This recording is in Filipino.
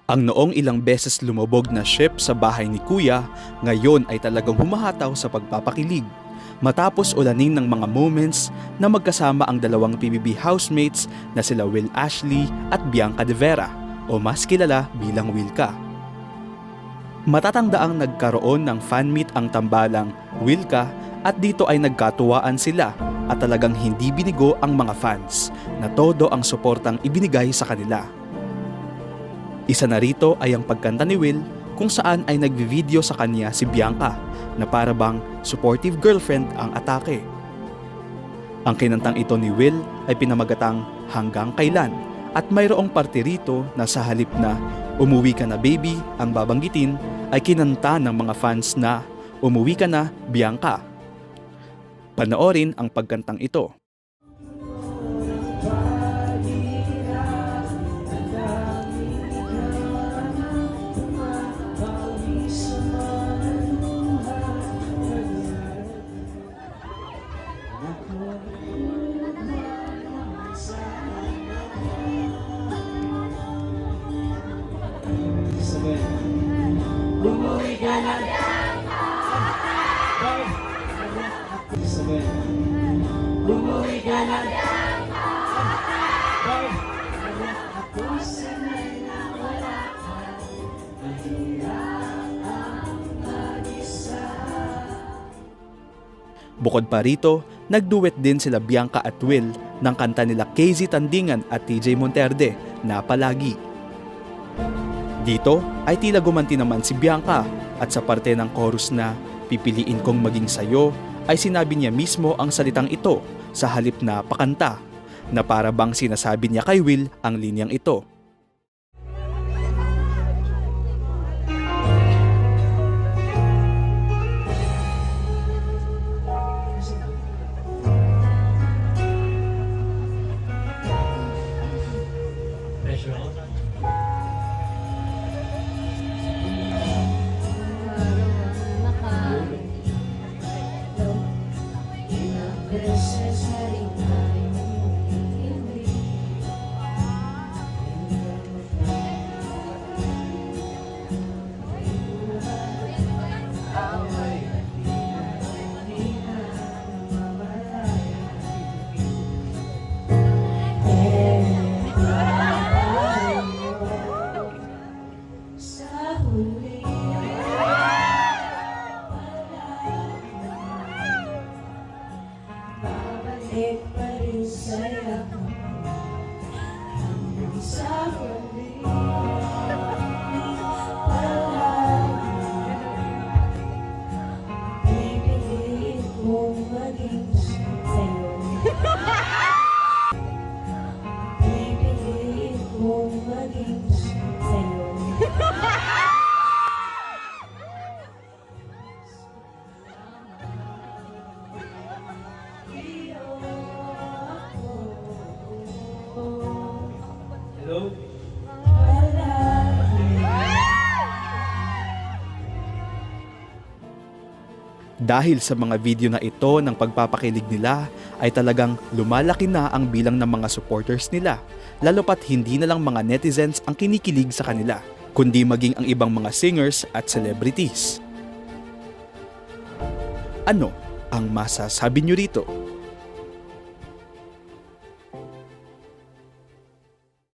Ang noong ilang beses lumubog na ship sa bahay ni Kuya, ngayon ay talagang humahataw sa pagpapakilig. Matapos ulanin ng mga moments na magkasama ang dalawang PBB housemates na sila Will Ashley at Bianca De Vera o mas kilala bilang Wilka. Matatangdaang nagkaroon ng fan meet ang tambalang Wilka at dito ay nagkatuwaan sila at talagang hindi binigo ang mga fans na todo ang suportang ibinigay sa kanila. Isa na rito ay ang pagkanta ni Will kung saan ay nagvi-video sa kanya si Bianca na para bang supportive girlfriend ang atake. Ang kinantang ito ni Will ay pinamagatang Hanggang Kailan at mayroong parte rito na sa halip na Umuwi Ka Na Baby ang babanggitin ay kinanta ng mga fans na Umuwi Ka Na Bianca. Panoorin ang pagkantang ito. Umuwi ka na Umuwi ka na Bukod pa rito, nagduet din sila Bianca at Will ng kanta nila KZ Tandingan at TJ Monterde na Palagi. Dito ay tila gumanti naman si Bianca at sa parte ng chorus na Pipiliin Kong Maging Sayo ay sinabi niya mismo ang salitang ito sa halip na pakanta na para bang sinasabi niya kay Will ang linyang ito. Hello? Dahil sa mga video na ito ng pagpapakilig nila ay talagang lumalaki na ang bilang ng mga supporters nila, lalo pat hindi na lang mga netizens ang kinikilig sa kanila, kundi maging ang ibang mga singers at celebrities. Ano ang masasabi nyo rito?